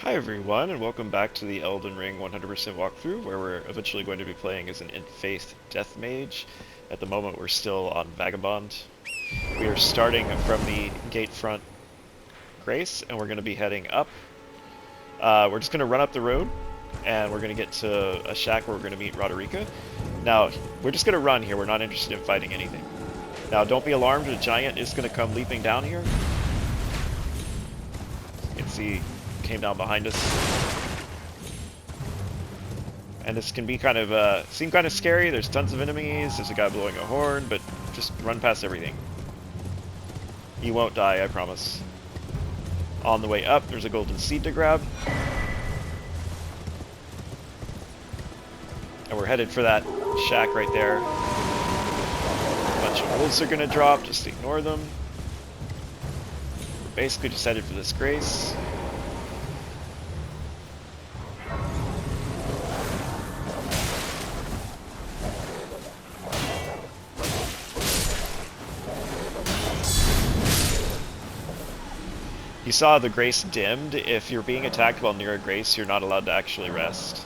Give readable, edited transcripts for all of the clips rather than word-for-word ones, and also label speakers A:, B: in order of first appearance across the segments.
A: Hi everyone, and welcome back to the Elden Ring 100% walkthrough, where we're eventually going to be playing as an in-faith Death Mage. At the moment, we're still on Vagabond. We are starting from the Gatefront Grace, and we're going to be heading up. We're just going to run up the road, and we're going to get to a shack where we're going to meet Roderika. Now, we're just going to run here. We're not interested in fighting anything. Now, don't be alarmed. A giant is going to come leaping down here. You can see came down behind us. And this can be kind of, seem kind of scary. There's tons of enemies. There's a guy blowing a horn, but just run past everything. You won't die, I promise. On the way up, there's a golden seed to grab. And we're headed for that shack right there. A bunch of wolves are going to drop. Just ignore them. We're basically just headed for this grace. You saw the grace dimmed. If you're being attacked while near a grace, you're not allowed to actually rest.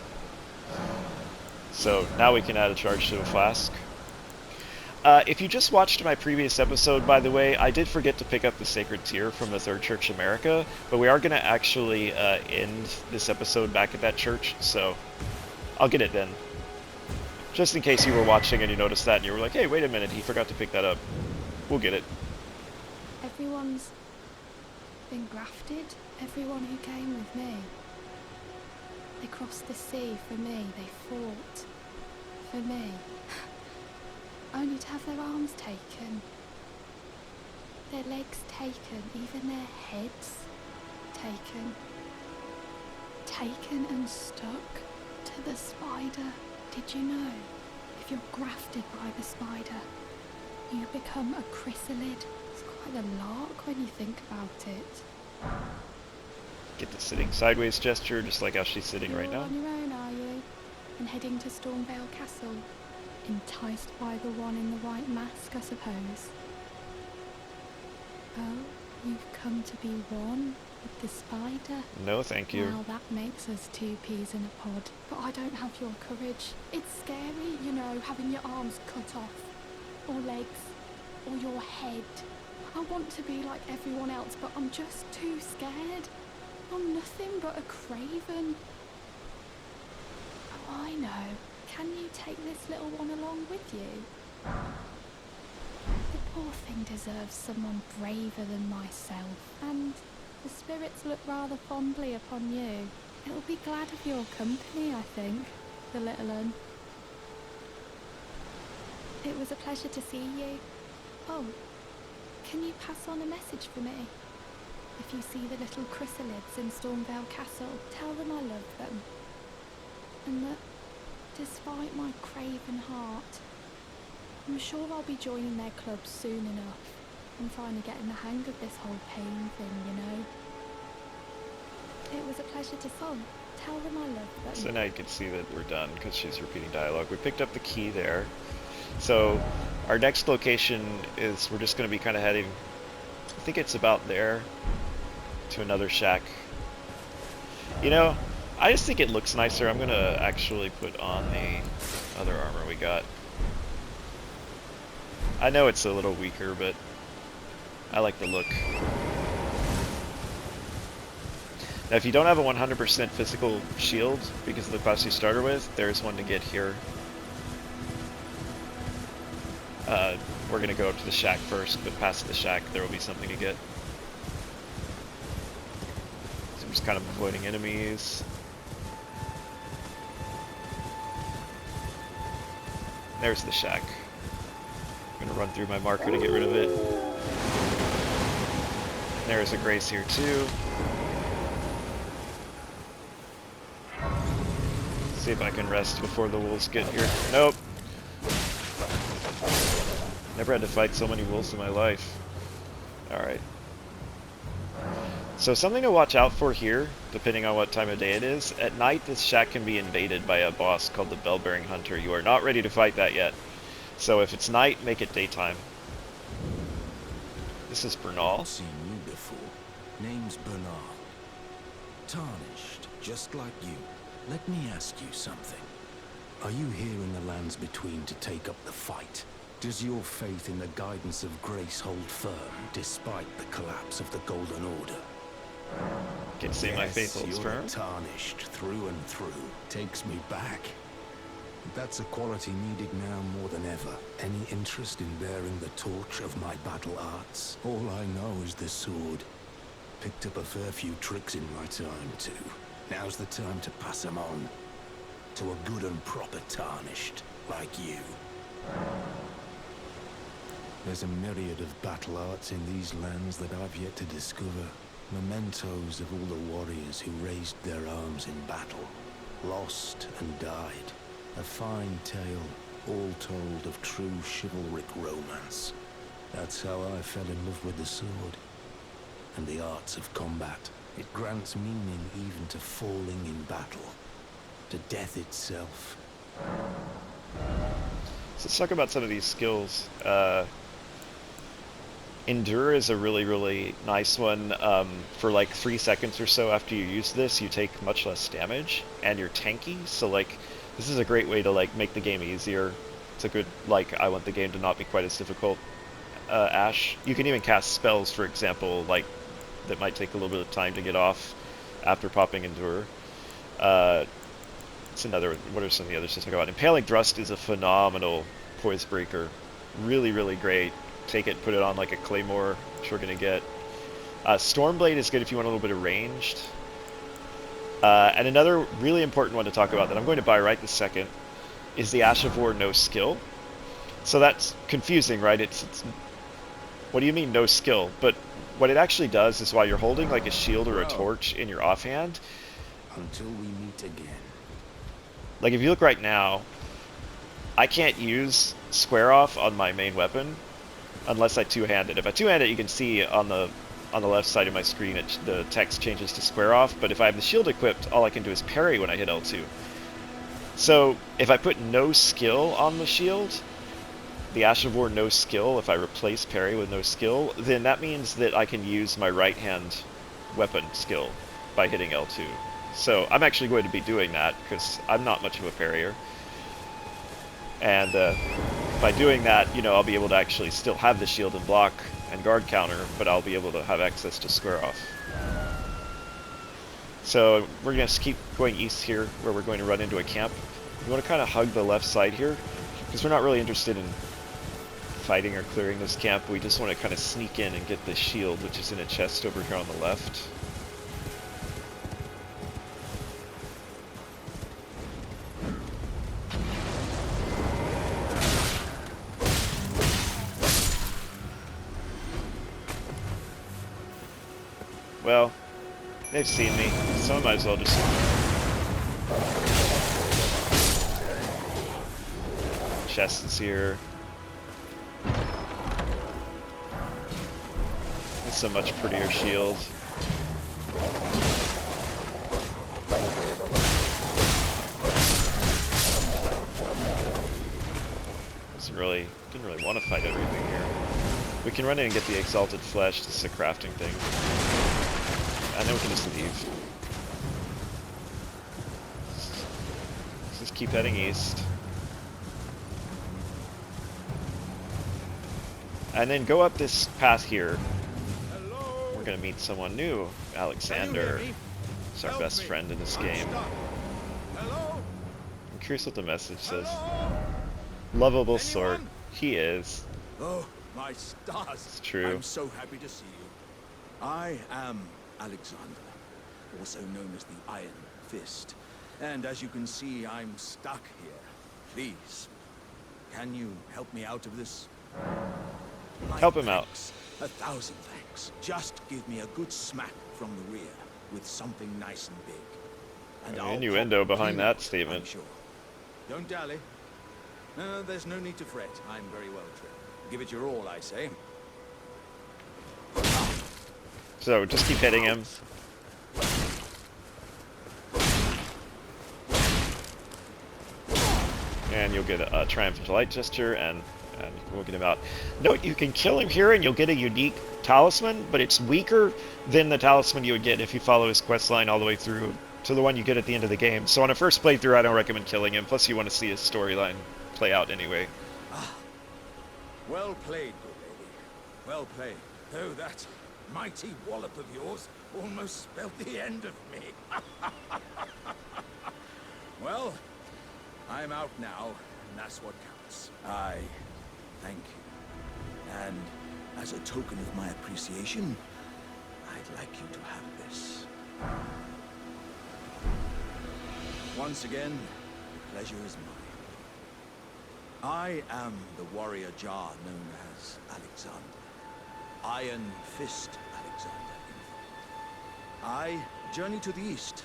A: So now we can add a charge to a flask. If you just watched my previous episode, by the way, I did forget to pick up the Sacred Tear from the Third Church of Marika, but we are going to actually end this episode back at that church, so I'll get it then. Just in case you were watching and you noticed that and you were like, hey, wait a minute, he forgot to pick that up. We'll get it.
B: Everyone's been grafted. Everyone who came with me. They crossed the sea for me. They fought for me. Only to have their arms taken. Their legs taken. Even their heads taken. Taken and stuck to the spider. Did you know? If you're grafted by the spider, you become a chrysalid. Quite a lark when you think about it.
A: Get the sitting sideways gesture, just like how she's sitting right now.
B: You're on your own, are you? And heading to Stormvale Castle? Enticed by the one in the white mask, I suppose. Oh, you've come to be one with the spider?
A: No, thank you.
B: Well, that makes us two peas in a pod. But I don't have your courage. It's scary, you know, having your arms cut off. Or legs. Or your head. I want to be like everyone else, but I'm just too scared. I'm nothing but a craven. Oh, I know. Can you take this little one along with you? The poor thing deserves someone braver than myself, and the spirits look rather fondly upon you. It'll be glad of your company, I think, the little un. It was a pleasure to see you. Oh. Can you pass on a message for me? If you see the little chrysalids in Stormvale Castle, tell them I love them. And that, despite my craven heart, I'm sure I'll be joining their club soon enough. I'm finally getting the hang of this whole pain thing, you know. It was a pleasure to song. Tell them I love them.
A: So now you can see that we're done, because she's repeating dialogue. We picked up the key there. So our next location is, we're just going to be kind of heading, I think it's about there, to another shack. You know, I just think it looks nicer. I'm going to actually put on the other armor we got. I know it's a little weaker, but I like the look. Now if you don't have a 100% physical shield, because of the class you started with, there's one to get here. We're going to go up to the shack first, but past the shack there will be something to get. So I'm just kind of avoiding enemies. There's the shack. I'm going to run through my marker to get rid of it. There's a grace here too. See if I can rest before the wolves get here. Nope. Never had to fight so many wolves in my life. Alright. So something to watch out for here, depending on what time of day it is. At night, this shack can be invaded by a boss called the Bell-Bearing Hunter. You are not ready to fight that yet. So if it's night, make it daytime. This is Bernahl.
C: I've seen you before. Name's Bernahl. tarnished, just like you. Let me ask you something. Are you here in the lands between to take up the fight? Does your faith in the guidance of grace hold firm, despite the collapse of the Golden Order?
A: Can say my faith holds
C: you're
A: firm.
C: tarnished through and through. Takes me back. That's a quality needed now more than ever. Any interest in bearing the torch of my battle arts? All I know is the sword. Picked up a fair few tricks in my time, too. Now's the time to pass them on. To a good and proper tarnished, like you. There's a myriad of battle arts in these lands that I've yet to discover. Mementos of all the warriors who raised their arms in battle. Lost and died. A fine tale, all told of true chivalric romance. That's how I fell in love with the sword. And the arts of combat. It grants meaning even to falling in battle. To death itself.
A: So let's talk about some of these skills. Endure is a really, really nice one. For like 3 seconds or so after you use this, you take much less damage, and you're tanky, so like, this is a great way to like make the game easier. It's a good, like, I want the game to not be quite as difficult Ash. You can even cast spells, for example, like, that might take a little bit of time to get off after popping Endure. It's another, what are some of the others to talk about? Impaling Thrust is a phenomenal poise breaker. Really, really great. Take it, put it on like a claymore, which we're going to get. Stormblade is good if you want a little bit of ranged. And another really important one to talk about that I'm going to buy right this second is the Ash of War no skill. So that's confusing, right? It's what do you mean no skill? But what it actually does is while you're holding like a shield or a torch in your offhand,
C: until we meet again.
A: Like if you look right now, I can't use square off on my main weapon unless I two-hand it. If I two-hand it, you can see on the left side of my screen the text changes to square off, but if I have the shield equipped, all I can do is parry when I hit L2. So if I put no skill on the shield, the Ash of War no skill, if I replace parry with no skill, then that means that I can use my right hand weapon skill by hitting L2. So I'm actually going to be doing that because I'm not much of a parrier. And by doing that, you know, I'll be able to actually still have the shield and block and guard counter, but I'll be able to have access to square off. So we're going to keep going east here, where we're going to run into a camp. We want to kind of hug the left side here, because we're not really interested in fighting or clearing this camp. We just want to kind of sneak in and get this shield, which is in a chest over here on the left. Well, they've seen me, so I might as well just... Chest is here. It's a much prettier shield. Didn't really want to fight everything here. We can run in and get the Exalted Flesh. This is a crafting thing. And then we can just leave. Let's just keep heading east. And then go up this path here.
D: Hello?
A: We're gonna meet someone new. Alexander. He's our best friend in this game.
D: Hello?
A: I'm curious what the message says.
D: Hello?
A: Lovable
D: Anyone?
A: sort. He is.
D: Oh, my stars.
A: It's true.
D: I'm so happy to see you. I am Alexander, also known as the Iron Fist. And as you can see, I'm stuck here. Please, can you help me out of this? My
A: Help him out.
D: thanks. 1,000 thanks. Just give me a good smack from the rear with something nice and big. And
A: An
D: I'll
A: innuendo
D: pop
A: behind
D: you
A: that
D: out,
A: statement.
D: I'm sure. Don't dally. No, there's no need to fret. I'm very well trained. Give it your all, I say.
A: So just keep hitting him. And you'll get a Triumphant Light Gesture, and And we'll get him out. Note, you can kill him here and you'll get a unique talisman, but it's weaker than the talisman you would get if you follow his questline all the way through to the one you get at the end of the game. So on a first playthrough, I don't recommend killing him, plus you want to see his storyline play out anyway.
D: Ah, well played, good lady. Well played. Though that mighty wallop of yours almost spelled the end of me. Well, I'm out now, and that's what counts. I thank you. And as a token of my appreciation, I'd like you to have this. Once again, the pleasure is mine. I am the warrior Jar known as Alexander. Iron Fist Alexander, in fact. I journey to the east,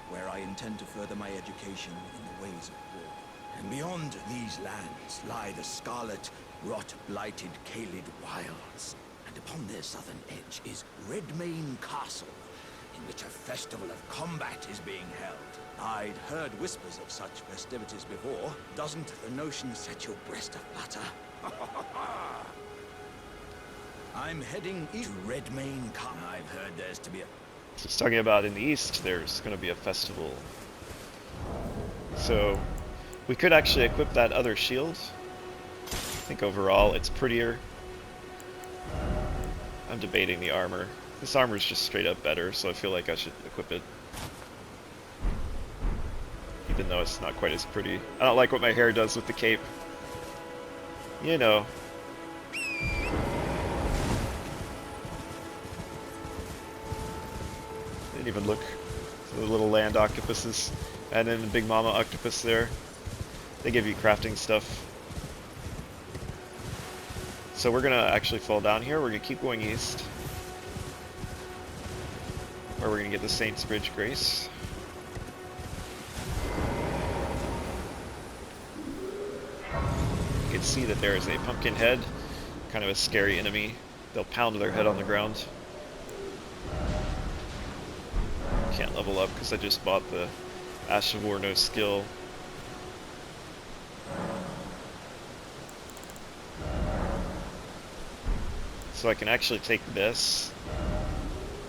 D: where I intend to further my education in the ways of war. And beyond these lands lie the scarlet, rot-blighted Caelid wilds. And upon their southern edge is Redmane Castle, in which a festival of combat is being held. I'd heard whispers of such festivities before. Doesn't the notion set your breast aflutter? I'm heading east to Redmane Castle. I've heard there's to be a...
A: So it's talking about in the east, there's going to be a festival. So we could actually equip that other shield. I think overall it's prettier. I'm debating the armor. This armor is just straight up better, so I feel like I should equip it. Even though it's not quite as pretty. I don't like what my hair does with the cape. You know. Didn't even look. The little land octopuses. And then the big mama octopus there. They give you crafting stuff. So we're gonna actually fall down here. We're gonna keep going east. Where we're gonna get the Saintsbridge Grace. You can see that there is a pumpkin head, kind of a scary enemy. They'll pound their head on the ground. Can't level up because I just bought the Ash of War no skill. So I can actually take this,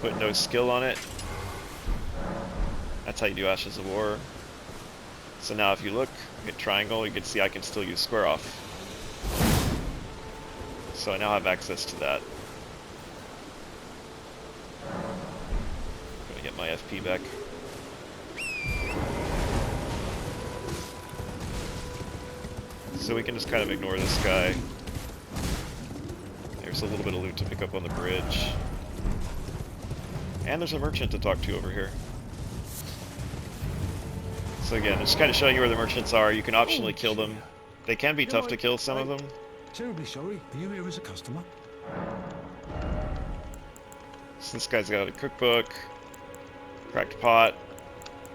A: put no skill on it. That's how you do Ashes of War. So now if you look, hit triangle, you can see I can still use square off. So I now have access to that. Gonna get my FP back. So we can just kind of ignore this guy. There's a little bit of loot to pick up on the bridge. And there's a merchant to talk to over here. So again, just kind of showing you where the merchants are. You can optionally kill them. They can be tough to kill, some of them.
C: Terribly sorry. Are you here as a customer?
A: So this guy's got a cookbook, cracked pot.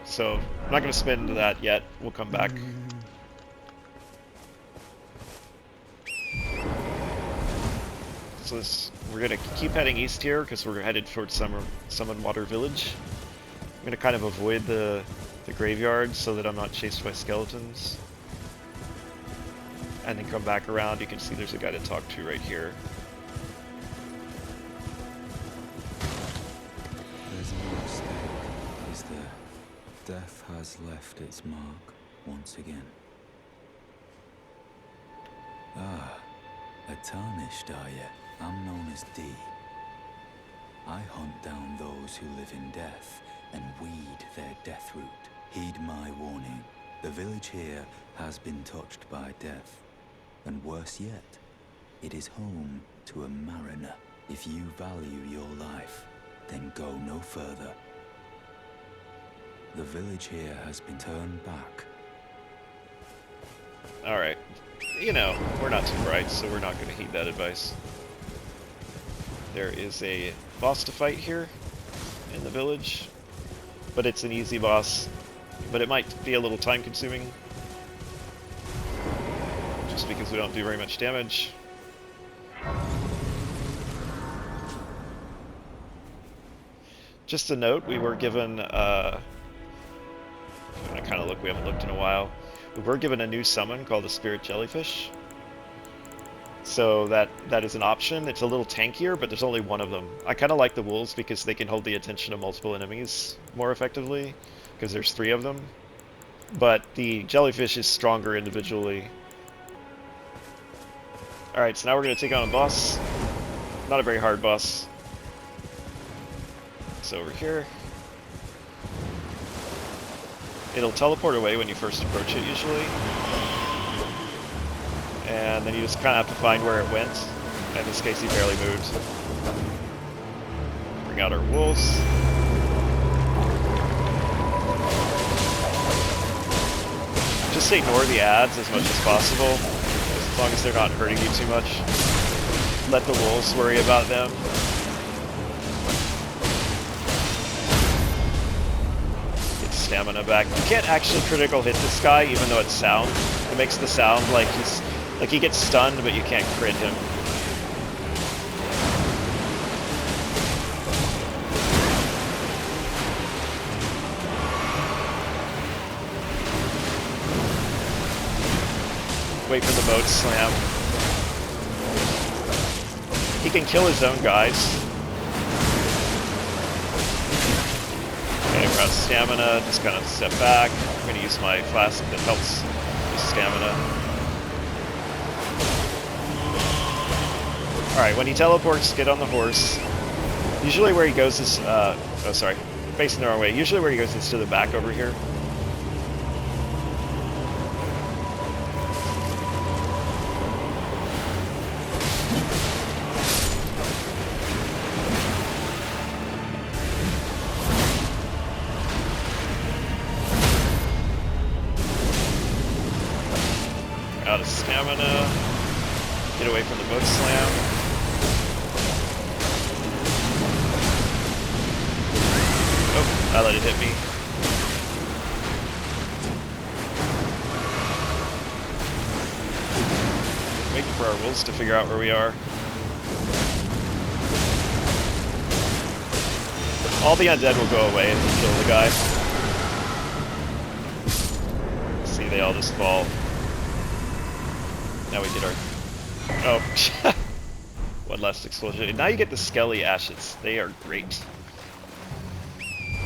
A: So I'm not going to spin into that yet. We'll come back. So we're going to keep heading east here because we're headed towards Summonwater Village. I'm going to kind of avoid the graveyard so that I'm not chased by skeletons. And then come back around. You can see there's a guy to talk to right here.
E: There's a mistake, is there? Death has left its mark once again. Ah, a tarnished are ye? I'm known as D. I hunt down those who live in death and weed their deathroot. Heed my warning. The village here has been touched by death. And worse yet, it is home to a mariner. If you value your life, then go no further. The village here has been turned back.
A: Alright. You know, we're not too bright, so we're not going to heed that advice. There is a boss to fight here in the village, but it's an easy boss. But it might be a little time consuming, just because we don't do very much damage. Just a note, we were given, if you want to kind of look, we haven't looked in a while. We were given a new summon called the Spirit Jellyfish. So that is an option. It's a little tankier, but there's only one of them. I kind of like the wolves because they can hold the attention of multiple enemies more effectively, because there's 3 of them. But the jellyfish is stronger individually. Alright, so now we're going to take on a boss. Not a very hard boss. It's over here. It'll teleport away when you first approach it, usually. And then you just kind of have to find where it went. In this case, he barely moved. Bring out our wolves. Just ignore the ads as much as possible, as long as they're not hurting you too much. Let the wolves worry about them. Get stamina back. You can't actually critical hit this guy, even though it sounds. It makes the sound like he gets stunned, but you can't crit him. Wait for the boat slam. He can kill his own guys. Okay, we're out of stamina. Just kind of step back. I'm going to use my flask that helps with stamina. Alright, when he teleports, get on the horse. Usually where he goes is... oh, sorry. Facing the wrong way. Usually where he goes is to the back over here. Out of stamina. Get away from the boat slam. Oh, I let it hit me. Waiting for our wolves to figure out where we are. All the undead will go away if you kill the guy. See, they all just fall. Now we get our... Oh. One last explosion. Now you get the Skelly Ashes. They are great.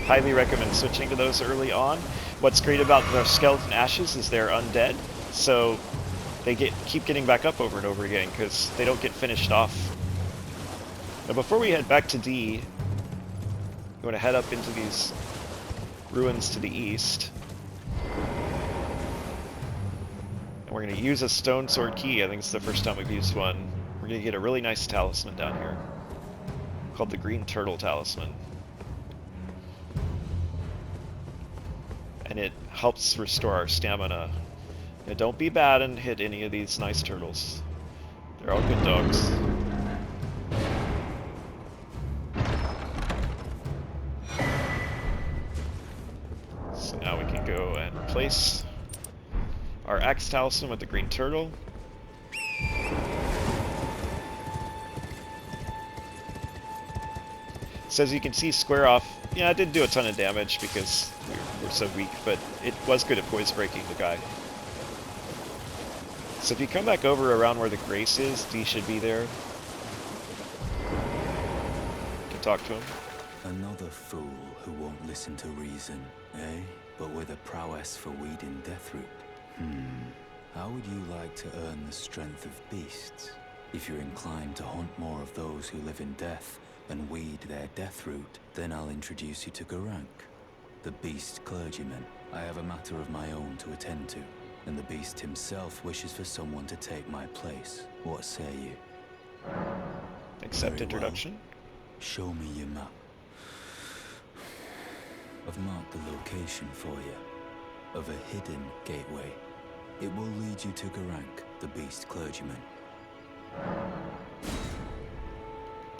A: Highly recommend switching to those early on. What's great about the Skeleton Ashes is they're undead, so they keep getting back up over and over again, because they don't get finished off. Now before we head back to D, we want to head up into these ruins to the east. And we're going to use a Stonesword key. I think it's the first time we've used one. We're going to get a really nice talisman down here, called the Green Turtle Talisman. And it helps restore our stamina. Now don't be bad and hit any of these nice turtles. They're all good dogs. So now we can go and replace our axe talisman with the green turtle. So as you can see, square off. Yeah, it didn't do a ton of damage because we're so weak, but it was good at poise breaking the guy. So if you come back over around where the Grace is, D should be there. You can talk to him.
E: Another fool who won't listen to reason, eh? But with a prowess for weeding Deathroot. How would you like to earn the strength of beasts? If you're inclined to hunt more of those who live in death and weed their Deathroot, then I'll introduce you to Garank, the beast clergyman. I have a matter of my own to attend to, and the beast himself wishes for someone to take my place. What say you?
A: Accept
E: Very
A: introduction.
E: well. Show me your map. I've marked the location for you, of a hidden gateway. It will lead you to Garank, the beast clergyman.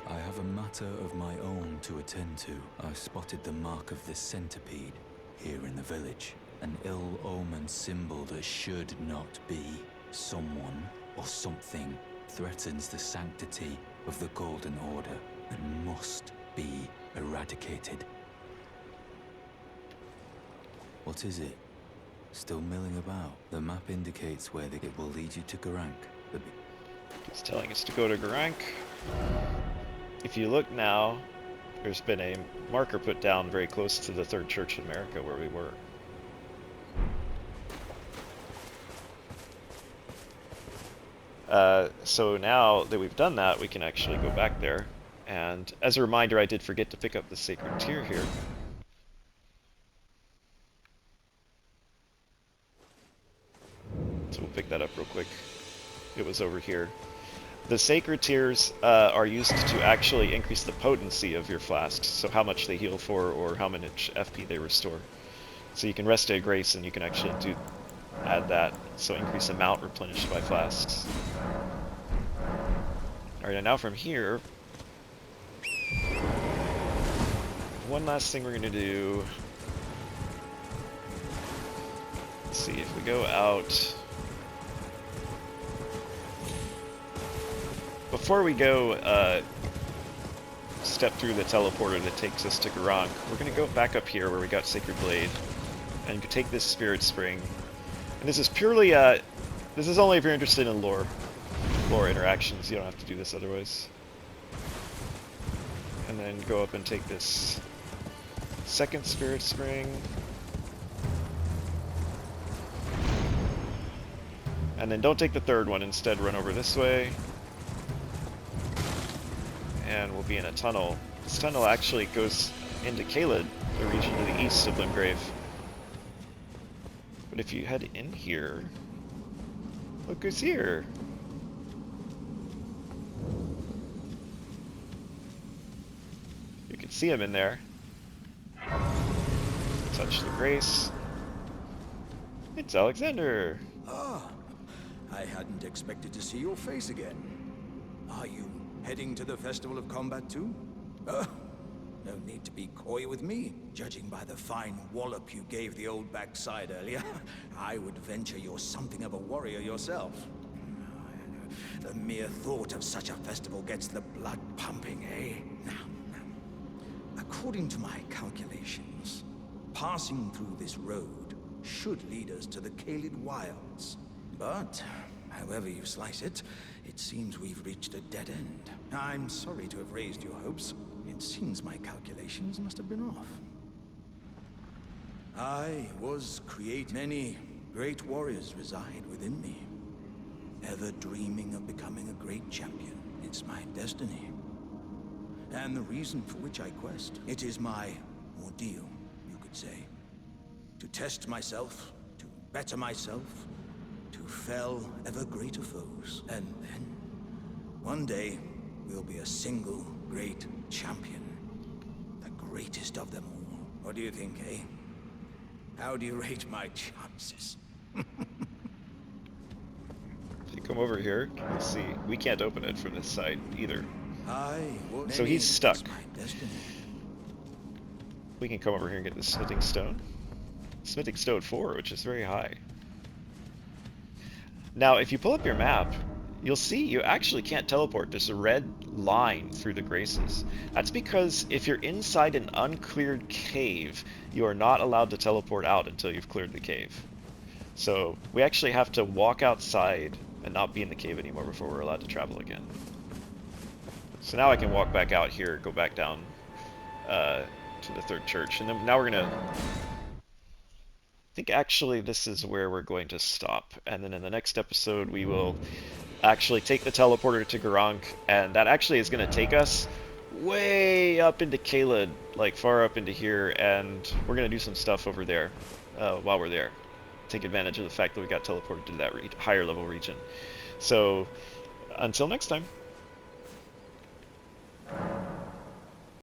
E: I have a matter of my own to attend to. I spotted the mark of the centipede here in the village. An ill-omened symbol that should not be. Someone or something threatens the sanctity of the Golden Order and must be eradicated. What is it? Still milling about? The map indicates where it will lead you to Garank.
A: It's telling us to go to Garank. If you look now, there's been a marker put down very close to the Third Church of Marika where we were. So now that we've done that, we can actually go back there. And as a reminder, I did forget to pick up the Sacred Tear here. So we'll pick that up real quick. It was over here. The Sacred Tears are used to actually increase the potency of your flasks, so how much they heal for or how much FP they restore. So you can rest a grace and you can actually add that, so increase amount replenished by flasks. Alright, and now from here, one last thing we're going to do. Let's see, if we go out... Before we go step through the teleporter that takes us to Garank, we're going to go back up here where we got Sacred Blade and take this Spirit Spring. And this is purely, this is only if you're interested in lore interactions. You don't have to do this otherwise. And then go up and take this second Spirit Spring. And then don't take the third one, instead run over this way. And we'll be in a tunnel. This tunnel actually goes into Caelid, the region to the east of Limgrave. But if you head in here, look who's here! You can see him in there. Touch the grace. It's Alexander!
D: Ah, I hadn't expected to see your face again. Are you heading to the Festival of Combat too? No need to be coy with me. Judging by the fine wallop you gave the old backside earlier, I would venture you're something of a warrior yourself. The mere thought of such a festival gets the blood pumping, eh? Now, according to my calculations, passing through this road should lead us to the Caelid Wilds. But however you slice it, it seems we've reached a dead end. I'm sorry to have raised your hopes. It seems my calculations must have been off. Many great warriors reside within me. Ever dreaming of becoming a great champion. It's my destiny. And the reason for which I quest. It is my ordeal, you could say. To test myself, to better myself, to fell ever greater foes. And then, one day, we'll be a single great champion. The greatest of them all. What do you think, eh? How do you rate my chances?
A: If you come over here, let's see. We can't open it from this side either. So he's stuck. We can come over here and get the Smithing Stone. Smithing Stone 4, which is very high. Now, if you pull up your map, you'll see you actually can't teleport. There's a red line through the graces. That's because if you're inside an uncleared cave, you are not allowed to teleport out until you've cleared the cave. So we actually have to walk outside and not be in the cave anymore before we're allowed to travel again. So now I can walk back out here, go back down to the Third Church, and then now we're gonna... I think actually this is where we're going to stop, and then in the next episode we will actually take the teleporter to Garank, and that actually is going to take us way up into Caelid, like far up into here, and we're going to do some stuff over there while we're there. Take advantage of the fact that we got teleported to that higher level region. So, until next time.